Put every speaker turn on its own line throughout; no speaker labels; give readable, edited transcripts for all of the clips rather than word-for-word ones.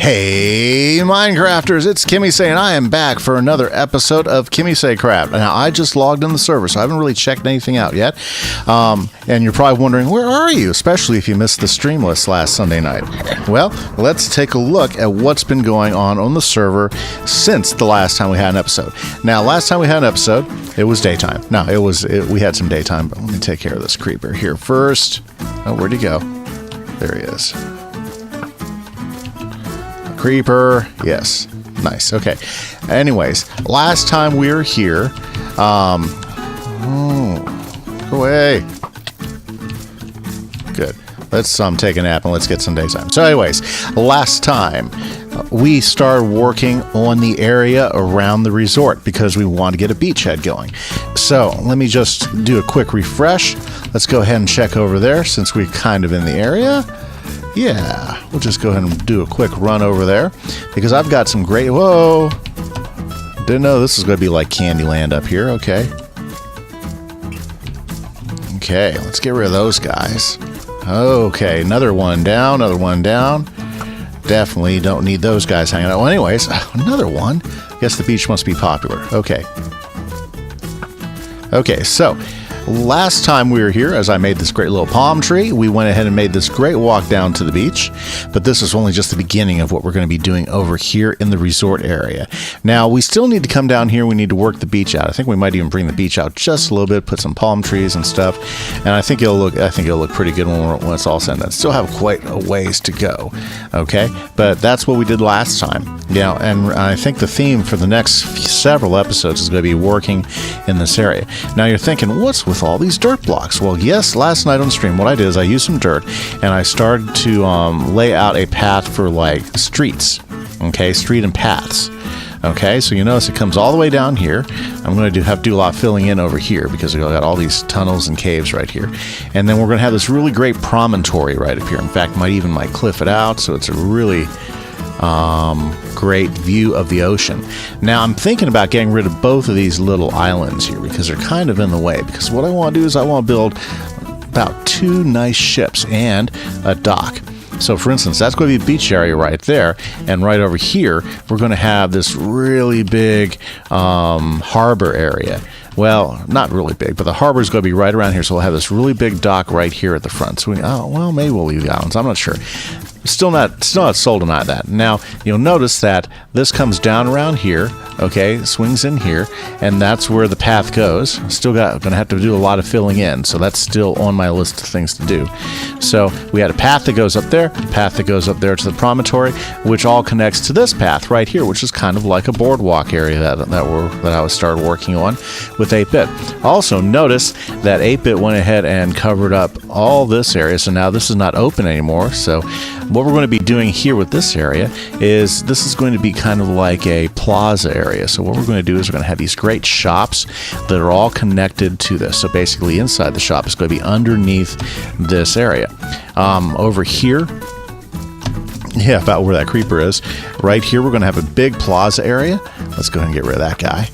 Hey Minecrafters, it's Kimise and I am back for another episode of KimiseCraft. Now I just logged in the server, so I haven't really checked anything out yet. And you're probably wondering, where are you? Especially if you missed the stream list last Sunday night. Well, let's take a look at what's been going on the server since the last time we had an episode. Now, last time we had an episode, it was daytime. No, we had some daytime, but let me take care of this creeper here first. Oh, where'd he go? There he is. Creeper, yes, nice. Okay. Anyways, last time we were here, go away. Good. Let's take a nap and let's get some daytime. So, anyways, last time we started working on the area around the resort because we want to get a beachhead going. So let me just do a quick refresh. Let's go ahead and check over there since we're kind of in the area. Yeah, we'll just go ahead and do a quick run over there because I've got some great... Whoa! Didn't know this is going to be like Candyland up here. Okay. Okay, let's get rid of those guys. Okay, another one down, another one down. Definitely don't need those guys hanging out. Well, anyways, another one. Guess the beach must be popular. Okay. Okay, so... last time we were here, as I made this great little palm tree, we went ahead and made this great walk down to the beach. But this is only just the beginning of what we're going to be doing over here in the resort area. Now, we still need to come down here. We need to work the beach out. I think we might even bring the beach out just a little bit, put some palm trees and stuff. And I think it'll look pretty good when it's all said and done. Still have quite a ways to go. Okay, but that's what we did last time. Yeah, and I think the theme for the next several episodes is going to be working in this area. Now, you're thinking, what's with all these dirt blocks? Well, yes, last night on stream what I did is I used some dirt and I started to lay out a path for like streets. Okay, street and paths. Okay, so you notice it comes all the way down here. I'm going to have to do a lot of filling in over here because we've got all these tunnels and caves right here. And then we're going to have this really great promontory right up here. In fact, might cliff it out so it's a really great view of the ocean. Now I'm thinking about getting rid of both of these little islands here because they're kind of in the way. Because what I want to do is I want to build about 2 nice ships and a dock. So for instance, that's going to be a beach area right there, and right over here we're going to have this really big harbor area. Well, not really big, but the harbor is going to be right around here, so we'll have this really big dock right here at the front. So maybe we'll leave the islands. I'm not sure. Still not sold on that. Now, you'll notice that this comes down around here, okay, swings in here, and that's where the path goes. Still going to have to do a lot of filling in, so that's still on my list of things to do. So we had a path that goes up there, a path that goes up there to the promontory, which all connects to this path right here, which is kind of like a boardwalk area that I started working on with 8-Bit. Also, notice that 8-Bit went ahead and covered up all this area, so now this is not open anymore. So what we're going to be doing here with this area is this is going to be kind of like a plaza area. So what we're going to do is we're going to have these great shops that are all connected to this. So basically inside the shop is going to be underneath this area. Over here, yeah, about where that creeper is, right here we're going to have a big plaza area. Let's go ahead and get rid of that guy.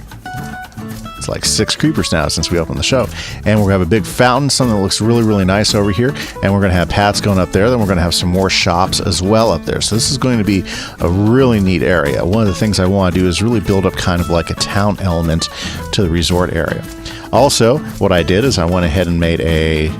It's like 6 creepers now since we opened the show. And we're going to have a big fountain, something that looks really, really nice over here. And we're going to have paths going up there. Then we're going to have some more shops as well up there. So this is going to be a really neat area. One of the things I want to do is really build up kind of like a town element to the resort area. Also, what I did is I went ahead and made a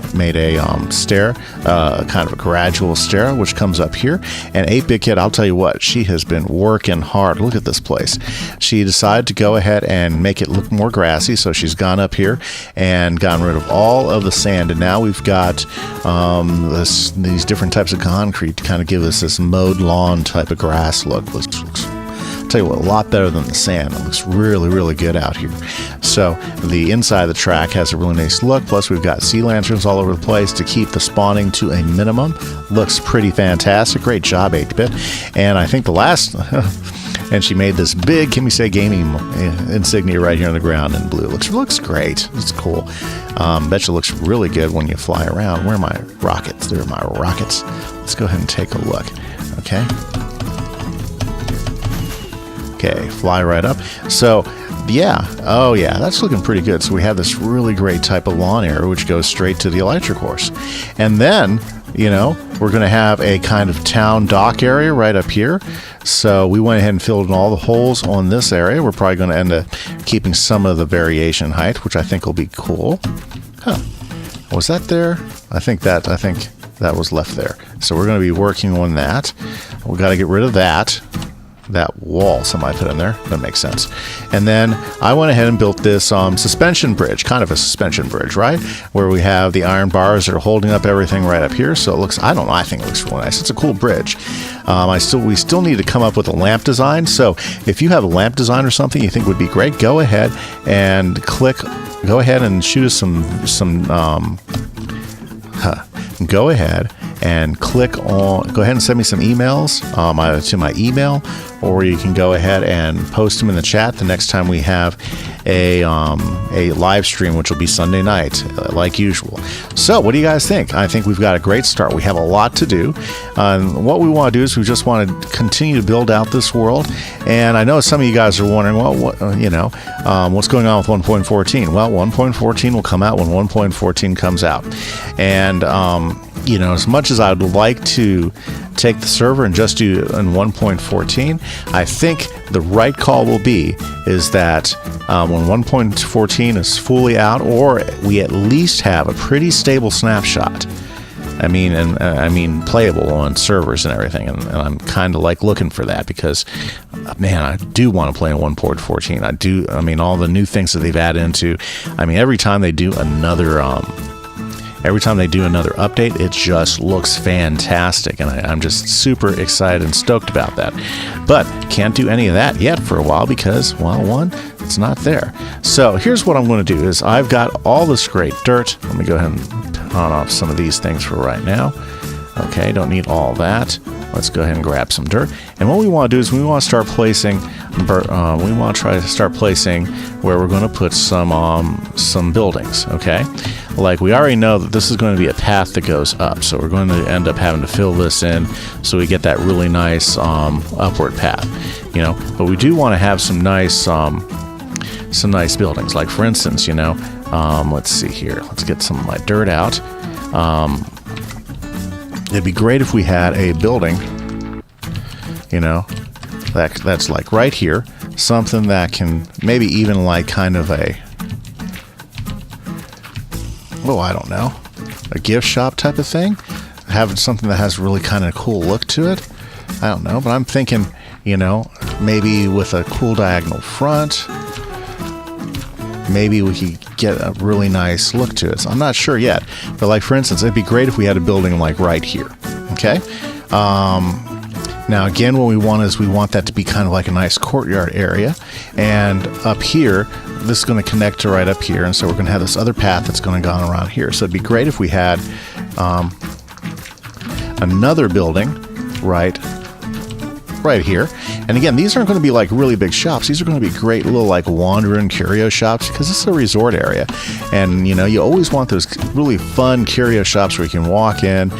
stair, kind of a gradual stair, which comes up here. And 8-Bit Kid, I'll tell you what, she has been working hard. Look at this place. She decided to go ahead and make it look more grassy, so she's gone up here and gotten rid of all of the sand. And now we've got these different types of concrete to kind of give us this mowed lawn type of grass look. Tell you what, a lot better than the sand. It looks really, really good out here. So the inside of the track has a really nice look. Plus we've got sea lanterns all over the place to keep the spawning to a minimum. Looks pretty fantastic. Great job, 8-Bit. And I think the last... and she made this big Kimise gaming insignia right here on the ground in blue. Looks great. It's cool. Bet you looks really good when you fly around. Where are my rockets? There are my rockets. Let's go ahead and take a look. Okay. Okay, fly right up. So, yeah. Oh, yeah, that's looking pretty good. So we have this really great type of lawn area which goes straight to the electric course. And then you know, we're going to have a kind of town dock area right up here. So we went ahead and filled in all the holes on this area. We're probably going to end up keeping some of the variation height, which I think will be cool. Huh. Was that there? I think that was left there. So we're going to be working on that. We got to get rid of that wall somebody put in there. That makes sense. And then I went ahead and built this suspension bridge, kind of a suspension bridge, right? Where we have the iron bars that are holding up everything right up here. So it looks, I don't know, I think it looks really nice. It's a cool bridge. We still need to come up with a lamp design. So if you have a lamp design or something you think would be great, go ahead and shoot us go ahead and send me some emails to my email, or you can go ahead and post them in the chat the next time we have a live stream, which will be Sunday night, like usual. So what do you guys think? I think we've got a great start. We have a lot to do. What we want to do is we just want to continue to build out this world. And I know some of you guys are wondering, well, what's going on with 1.14? Well, 1.14 will come out when 1.14 comes out. And as much as I would like to take the server and just do in 1.14, I think the right call will be is that when 1.14 is fully out, or we at least have a pretty stable snapshot. I mean playable on servers and everything, and I'm kind of like looking for that because, man, I do want to play in 1.14. All the new things that they've added into. Every time they do another update, it just looks fantastic, and I'm just super excited and stoked about that. But can't do any of that yet for a while because, well, one, it's not there. So here's what I'm going to do is I've got all this great dirt. Let me go ahead and turn off some of these things for right now. Okay, don't need all that. Let's go ahead and grab some dirt. And what we want to do is we want to start placing. We want to try to start placing where we're going to put some buildings. Okay, like we already know that this is going to be a path that goes up, so we're going to end up having to fill this in so we get that really nice upward path. But we do want to have some nice buildings. Like for instance, let's see here. Let's get some of my dirt out. It'd be great if we had a building, that's like right here, something that can maybe even like kind of a gift shop type of thing, having something that has really kind of cool look to it. I don't know, but I'm thinking, maybe with a cool diagonal front, maybe we could get a really nice look to it. So I'm not sure yet, but like for instance, it'd be great if we had a building like right here. Okay. Now again, what we want that to be kind of like a nice courtyard area, and up here, this is going to connect to right up here, and so we're going to have this other path that's going to go around here. So it'd be great if we had another building right here. And again, these aren't going to be like really big shops. These are going to be great little like wandering curio shops because this is a resort area. And you always want those really fun curio shops where you can walk in,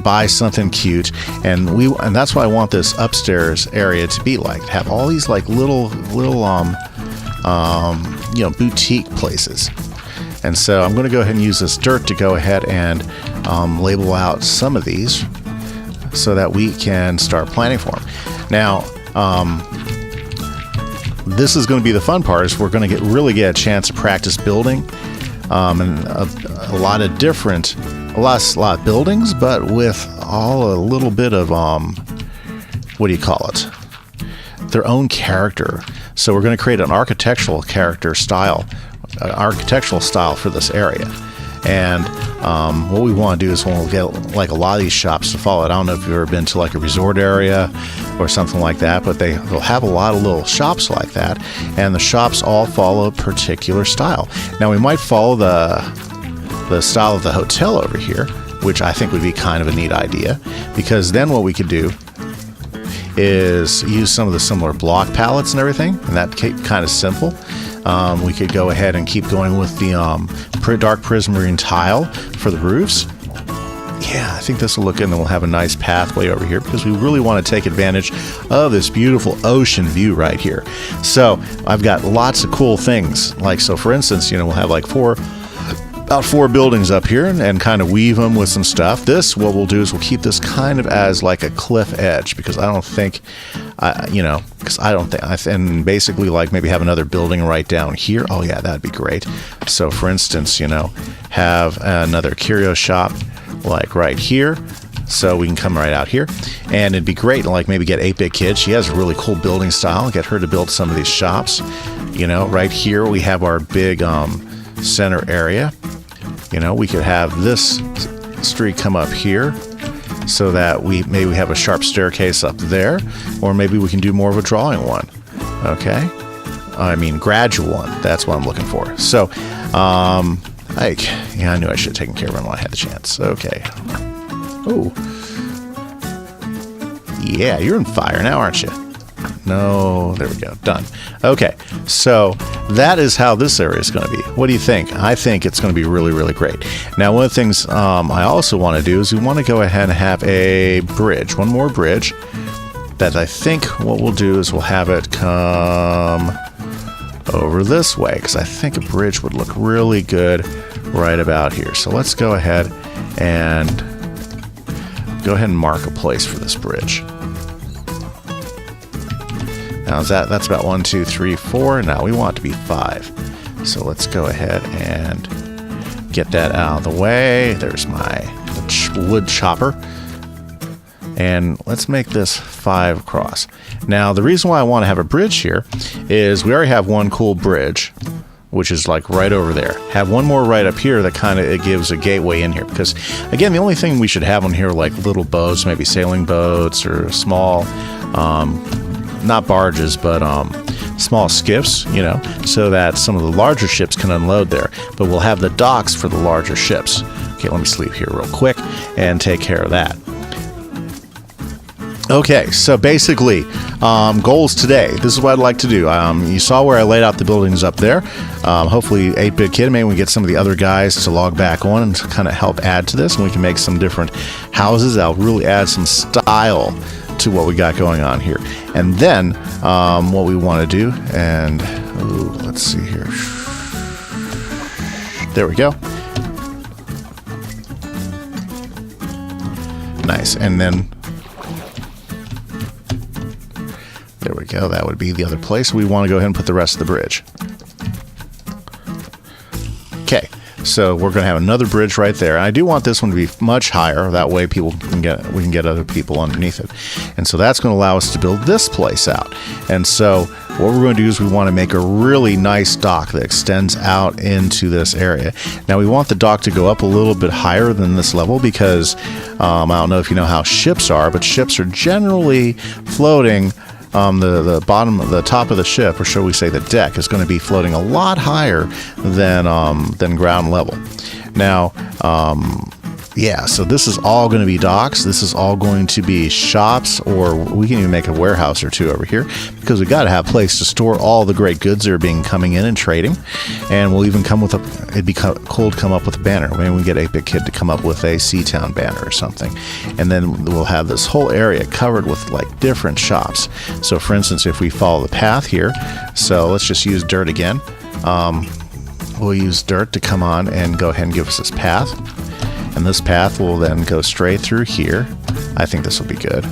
buy something cute, and that's why I want this upstairs area to be like, to have all these like little boutique places. And so I'm going to go ahead and use this dirt to go ahead and label out some of these so that we can start planning for them. Now, this is going to be the fun part, is we're going to really get a chance to practice building and a lot of buildings, but with a little bit of their own character. So we're going to create an architectural style for this area. And what we want to do is we'll get like a lot of these shops to follow it. I don't know if you've ever been to like a resort area or something like that, but they'll have a lot of little shops like that, and the shops all follow a particular style. Now we might follow the style of the hotel over here, which I think would be kind of a neat idea, because then what we could do is use some of the similar block palettes and everything, and that kind of simple. We could go ahead and keep going with the dark prismarine tile for the roofs. Yeah, I think this will look good, and then we'll have a nice pathway over here because we really want to take advantage of this beautiful ocean view right here. So I've got lots of cool things. Like, so for instance, we'll have like 4 about 4 buildings up here and kind of weave them with some stuff. This, what we'll do is we'll keep this kind of as like a cliff edge, because I don't think, and basically like maybe have another building right down here. Oh yeah, that'd be great. So for instance, have another curio shop like right here. So we can come right out here, and it'd be great to like maybe get 8-Bit Kid. She has a really cool building style. Get her to build some of these shops. Right here we have our big center area. We could have this street come up here, so that we have a sharp staircase up there, or maybe we can do more of a drawing one. Okay, I mean gradual one. That's what I'm looking for. So, I knew I should have taken care of it while I had the chance. Okay. Oh, yeah, you're on fire now, aren't you? No, there we go. Done. Okay, so that is how this area is going to be. What do you think? I think it's going to be really, really great. Now, one of the things I also want to do is we want to go ahead and have a bridge, one more bridge, that I think what we'll do is we'll have it come over this way, because I think a bridge would look really good right about here. So let's go ahead and mark a place for this bridge. Now that's about 1, 2, 3, 4. Now we want it to be 5. So let's go ahead and get that out of the way. There's my wood chopper. And let's make this 5 across. Now the reason why I want to have a bridge here is we already have one cool bridge, which is like right over there. Have one more right up here that kind of it gives a gateway in here, because again, the only thing we should have on here are like little boats, maybe sailing boats or small, not barges, but small skiffs, so that some of the larger ships can unload there. But we'll have the docks for the larger ships. Okay, let me sleep here real quick and take care of that. Okay, so basically, goals today. This is what I'd like to do. You saw where I laid out the buildings up there. Hopefully, 8-Bit Kid, maybe we get some of the other guys to log back on and to kind of help add to this, and we can make some different houses that'll really add some style to what we got going on here. And then, what we want to do, and let's see here. There we go. Nice, and then there we go. That would be the other place. We want to go ahead and put the rest of the bridge. Okay, so we're going to have another bridge right there. And I do want this one to be much higher. That way we can get other people underneath it. And so that's going to allow us to build this place out. And so what we're going to do is we want to make a really nice dock that extends out into this area. Now we want the dock to go up a little bit higher than this level, because I don't know if you know how ships are, but ships are generally floating. The top of the ship, or shall we say the deck, is going to be floating a lot higher than ground level. Now, so this is all going to be docks. This is all going to be shops, or we can even make a warehouse or two over here, because we got to have a place to store all the great goods that are coming in and trading. And we'll even it'd be cool to come up with a banner. Maybe we can get 8-Bit Kid to come up with a Seatown banner or something. And then we'll have this whole area covered with like different shops. So for instance, if we follow the path here, so let's just use dirt again. We'll use dirt to come on and go ahead and give us this path. And this path will then go straight through here. I think this will be good.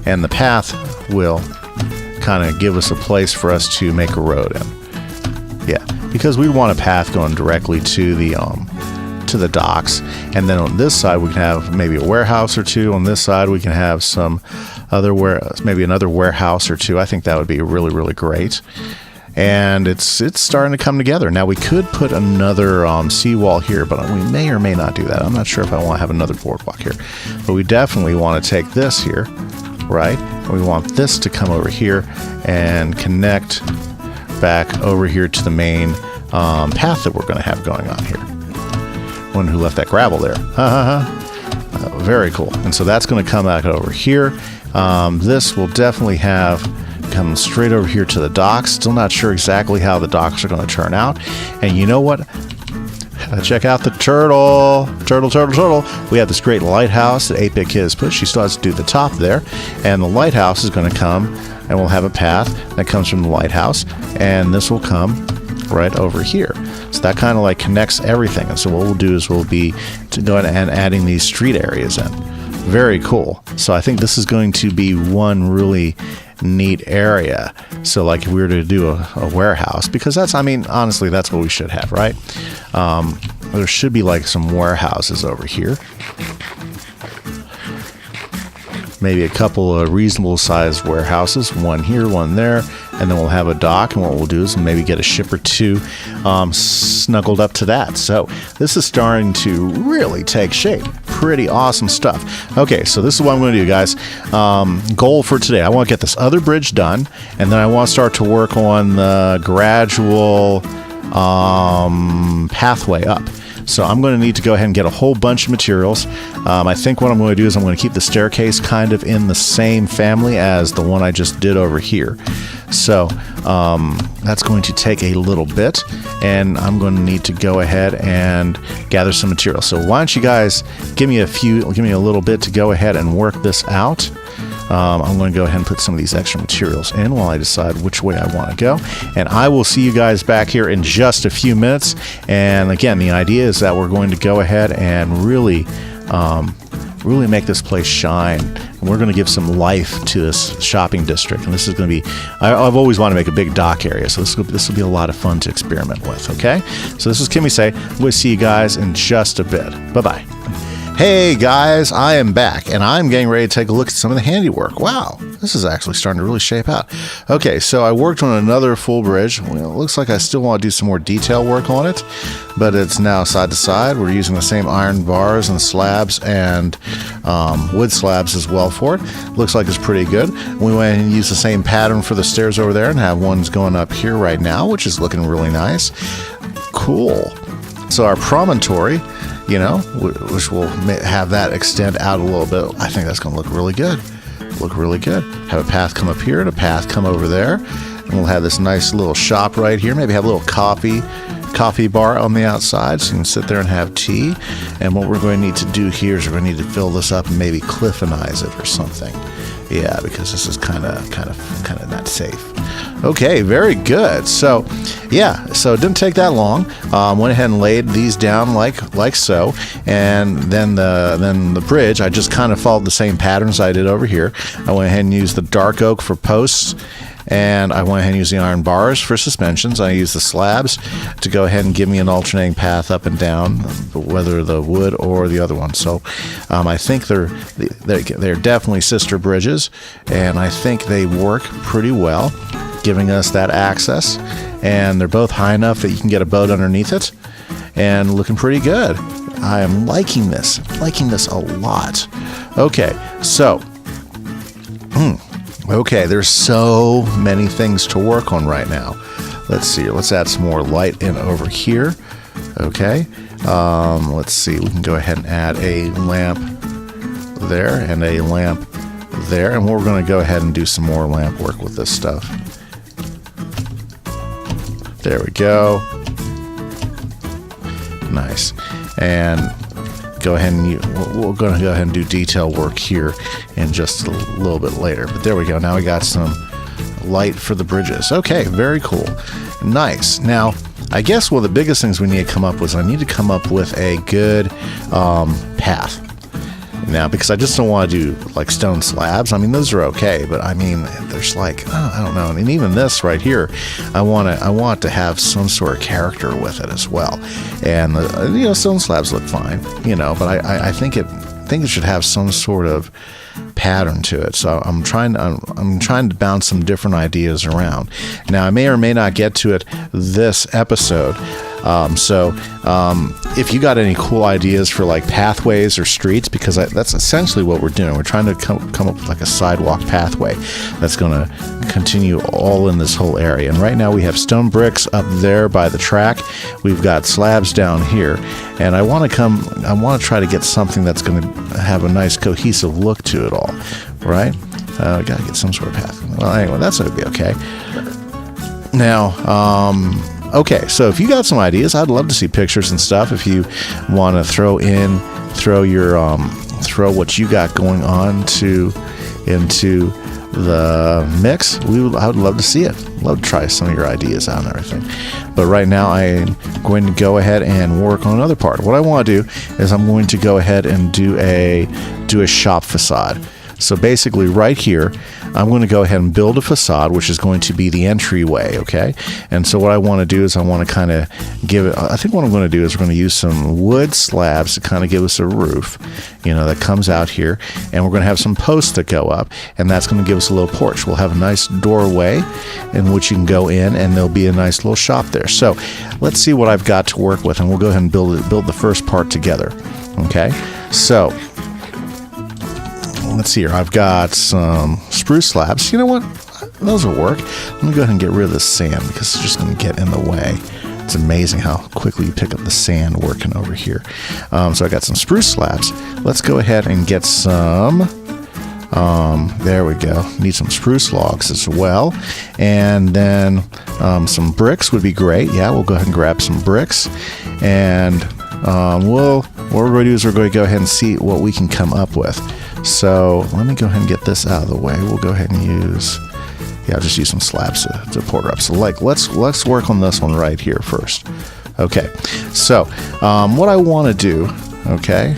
And the path will kind of give us a place for us to make a road in. Yeah, because we want a path going directly to the docks. And then on this side we can have maybe a warehouse or two. On this side we can have some other maybe another warehouse or two. I think that would be really, really great. And it's starting to come together. Now we could put another seawall here, but we may or may not do that. I'm not sure if I want to have another boardwalk here. But we definitely want to take this here, right? And we want this to come over here and connect back over here to the main path that we're going to have going on here. One who left that gravel there. Very cool. And so that's going to come back over here. This will definitely come straight over here to the docks. Still not sure exactly how the docks are going to turn out. And you know what? Check out the turtle. We have this great lighthouse that 8-Bit Kid has put. She still has to do the top there. And the lighthouse is going to come, and we'll have a path that comes from the lighthouse. And this will come right over here. So that kind of like connects everything. And so what we'll do is we'll be to go ahead and adding these street areas in. Very cool. So I think this is going to be one really neat area. So like if we were to do a warehouse, because that's, I mean, honestly, that's what we should have, right? There should be like some warehouses over here. Maybe a couple of reasonable sized warehouses, one here, one there, and then we'll have a dock, and what we'll do is maybe get a ship or two snuggled up to that. So this is starting to really take shape. Pretty awesome stuff. Okay, so this is what I'm going to do, guys. Goal for today, I want to get this other bridge done, and then I want to start to work on the gradual pathway up. So I'm going to need to go ahead and get a whole bunch of materials. I think what I'm going to do is I'm going to keep the staircase kind of in the same family as the one I just did over here. So that's going to take a little bit, and I'm going to need to go ahead and gather some material. So why don't you guys give me a little bit to go ahead and work this out. I'm going to go ahead and put some of these extra materials in while I decide which way I want to go. And I will see you guys back here in just a few minutes. And again, the idea is that we're going to go ahead and really make this place shine. And we're going to give some life to this shopping district. And this is going to be, I've always wanted to make a big dock area. So this will be a lot of fun to experiment with. Okay. So this is Kimise. We'll see you guys in just a bit. Bye-bye. Hey guys, I am back, and I'm getting ready to take a look at some of the handiwork. Wow, this is actually starting to really shape out. Okay, so I worked on another full bridge. Well, it looks like I still want to do some more detail work on it, but it's now side to side. We're using the same iron bars and slabs and wood slabs as well for it. Looks like it's pretty good. We went and used the same pattern for the stairs over there and have ones going up here right now, which is looking really nice. Cool. So our promontory, you know, which will have that extend out a little bit. I think that's going to look really good. Look really good. Have a path come up here and a path come over there. And we'll have this nice little shop right here. Maybe have a little coffee bar on the outside so you can sit there and have tea. And what we're going to need to do here is we're going to need to fill this up and maybe cliffinize it or something. Yeah, because this is kind of not safe. Okay, very good. So, yeah, so it didn't take that long. Went ahead and laid these down like so, and then the bridge. I just kind of followed the same patterns I did over here. I went ahead and used the dark oak for posts, and I went ahead and used the iron bars for suspensions. I used the slabs to go ahead and give me an alternating path up and down, whether the wood or the other one. So I think they're definitely sister bridges, and I think they work pretty well, giving us that access. And they're both high enough that you can get a boat underneath it, and looking pretty good. I am liking this a lot. Okay, so okay, there's so many things to work on right now. Let's see here. Let's add some more light in over here. Okay. Let's see. We can go ahead and add a lamp there and a lamp there. And we're going to go ahead and do some more lamp work with this stuff. There we go. Nice. And go ahead and we're going to go ahead and do detail work here in just a little bit later. But there we go. Now we got some light for the bridges. Okay, very cool. Nice. Now, I guess one of the biggest things we need to come up with is I need to come up with a good path. Now, because I just don't want to do like stone slabs. I mean, those are okay, but I mean, there's like, I don't know. And even this right here, I want to have some sort of character with it as well. And stone slabs look fine, but I think it should have some sort of pattern to it. So I'm trying to bounce some different ideas around. Now, I may or may not get to it this episode. If you got any cool ideas for like pathways or streets, because that's essentially what we're doing. We're trying to come up with like a sidewalk pathway that's going to continue all in this whole area. And right now we have stone bricks up there by the track. We've got slabs down here, and I want to try to get something that's going to have a nice cohesive look to it all, right? Got to get some sort of path. Well, anyway, that's going to be okay. Now, okay, so if you got some ideas, I'd love to see pictures and stuff. If you want to throw what you got going on into the mix, I would love to see it. Love to try some of your ideas out and everything. But right now I'm going to go ahead and work on another part. What I want to do is I'm going to go ahead and do a shop facade. So basically right here, I'm going to go ahead and build a facade, which is going to be the entryway, okay? And so what I want to do is I want to kind of give it, I think what I'm going to do is we're going to use some wood slabs to kind of give us a roof, that comes out here. And we're going to have some posts that go up, and that's going to give us a little porch. We'll have a nice doorway in which you can go in, and there'll be a nice little shop there. So let's see what I've got to work with, and we'll go ahead and build the first part together, okay? So let's see here. I've got some spruce slabs. You know what? Those will work. Let me go ahead and get rid of the sand because it's just going to get in the way. It's amazing how quickly you pick up the sand working over here. So I got some spruce slabs. Let's go ahead and get some. There we go. Need some spruce logs as well. And then some bricks would be great. Yeah, we'll go ahead and grab some bricks. And what we're going to do is we're going to go ahead and see what we can come up with. So let me go ahead and get this out of the way. We'll go ahead and I'll just use some slabs to pour her up. So let's work on this one right here first. Okay, so what I want to do, okay,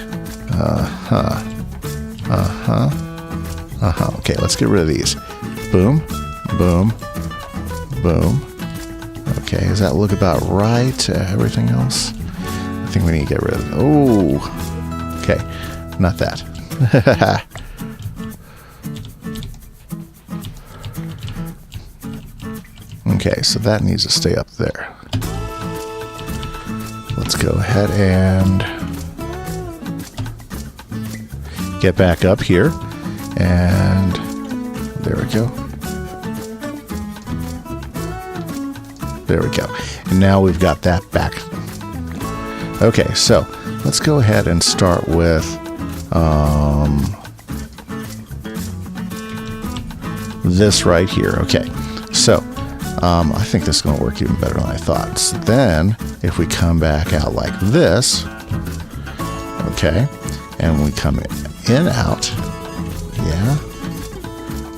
okay, let's get rid of these. Boom, boom, boom. Okay, does that look about right? Everything else? I think we need to get rid of it. Oh, okay, not that. Okay, so that needs to stay up there. Let's go ahead and get back up here. And there we go. There we go. And now we've got that back. Okay, so let's go ahead and start with this right here. Okay, so I think this is going to work even better than I thought. So then if we come back out like this, okay, and we come in, out, yeah,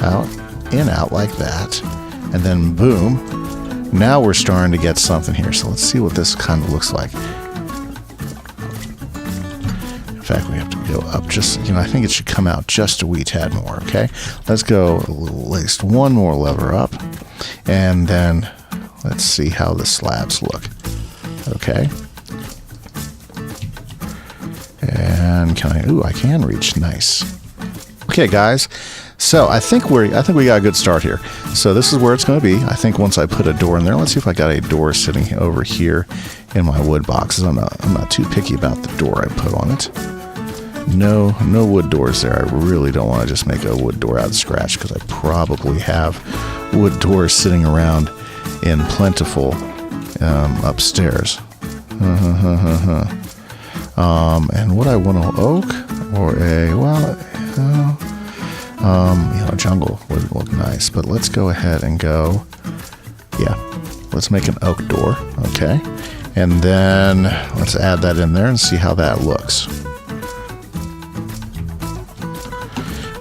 out, in, out like that, and then boom, now we're starting to get something here. So let's see what this kind of looks like. In fact, we have to go up just, I think it should come out just a wee tad more, okay? Let's go at least one more lever up, and then let's see how the slabs look, okay? And I can reach, nice. Okay, guys, so I think we got a good start here. So this is where it's going to be. I think once I put a door in there, let's see if I got a door sitting over here in my wood boxes. I'm not too picky about the door I put on it. No wood doors there. I really don't want to just make a wood door out of scratch because I probably have wood doors sitting around in plentiful upstairs. And what I want, an oak or a jungle would look nice. But let's go ahead and go. Yeah, let's make an oak door. Okay, and then let's add that in there and see how that looks.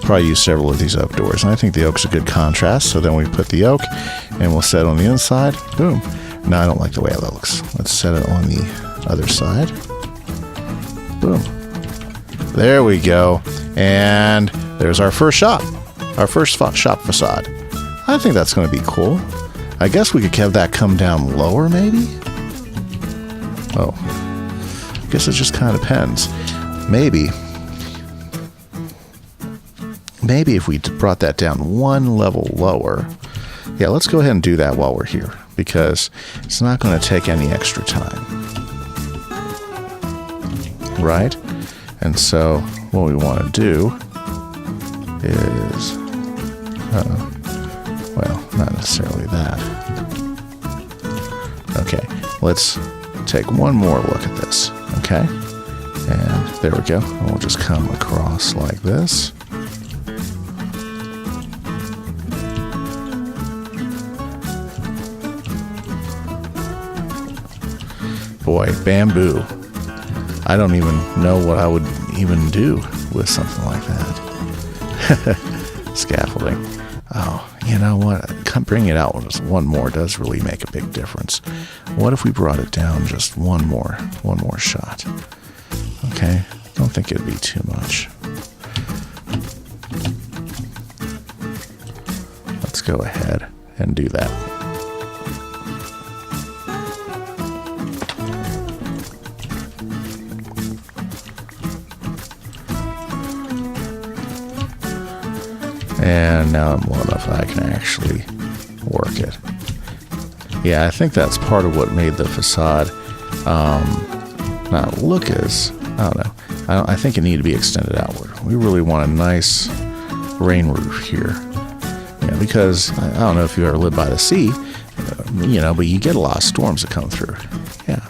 Probably use several of these oak doors, and I think the oak's a good contrast. So then we put the oak and we'll set it on the inside. Boom. No, I don't like the way that looks. Let's set it on the other side. Boom. There we go. And there's our first shop. Our first shop facade. I think that's going to be cool. I guess we could have that come down lower, maybe? Oh. I guess it just kind of depends. Maybe if we brought that down one level lower. Yeah, let's go ahead and do that while we're here, because it's not going to take any extra time. Right? And so what we want to do is, well, not necessarily that. Okay, let's take one more look at this. Okay? And there we go. And we'll just come across like this. Boy, bamboo. I don't even know what I would even do with something like that. Scaffolding. Oh, you know what? Bringing it out just one more does really make a big difference. What if we brought it down just one more shot? Okay, don't think it'd be too much. Let's go ahead and do that. And now I'm low enough that I can actually work it. Yeah, I think that's part of what made the facade not look as, I don't know. I think it needed to be extended outward. We really want a nice rain roof here. Yeah, because I don't know if you ever lived by the sea, but you get a lot of storms that come through. Yeah,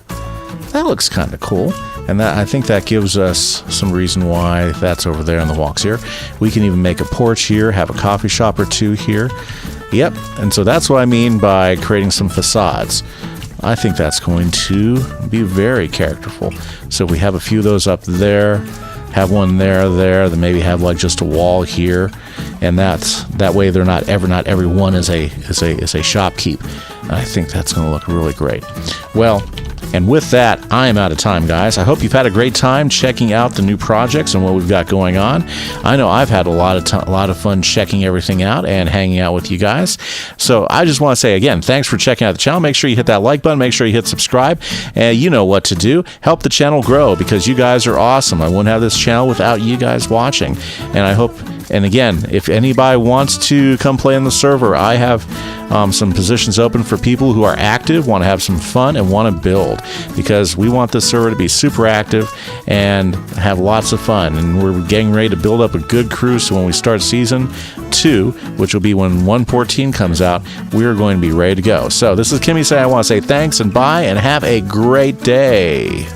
that looks kind of cool. And I think that gives us some reason why that's over there in the walks here. We can even make a porch here, have a coffee shop or two here. Yep, and so that's what I mean by creating some facades. I think that's going to be very characterful. So we have a few of those up there, have one there, then maybe have like just a wall here, and that way they're not every one is a shopkeep. And I think that's going to look really great. Well, and with that, I am out of time, guys. I hope you've had a great time checking out the new projects and what we've got going on. I know I've had a lot of fun checking everything out and hanging out with you guys. So I just want to say again, thanks for checking out the channel. Make sure you hit that like button. Make sure you hit subscribe. And you know what to do. Help the channel grow because you guys are awesome. I wouldn't have this channel without you guys watching. And I hope... And again, if anybody wants to come play on the server, I have some positions open for people who are active, want to have some fun, and want to build. Because we want this server to be super active and have lots of fun. And we're getting ready to build up a good crew, so when we start Season 2, which will be when 1.14 comes out, we are going to be ready to go. So this is Kimise. I want to say thanks and bye, and have a great day.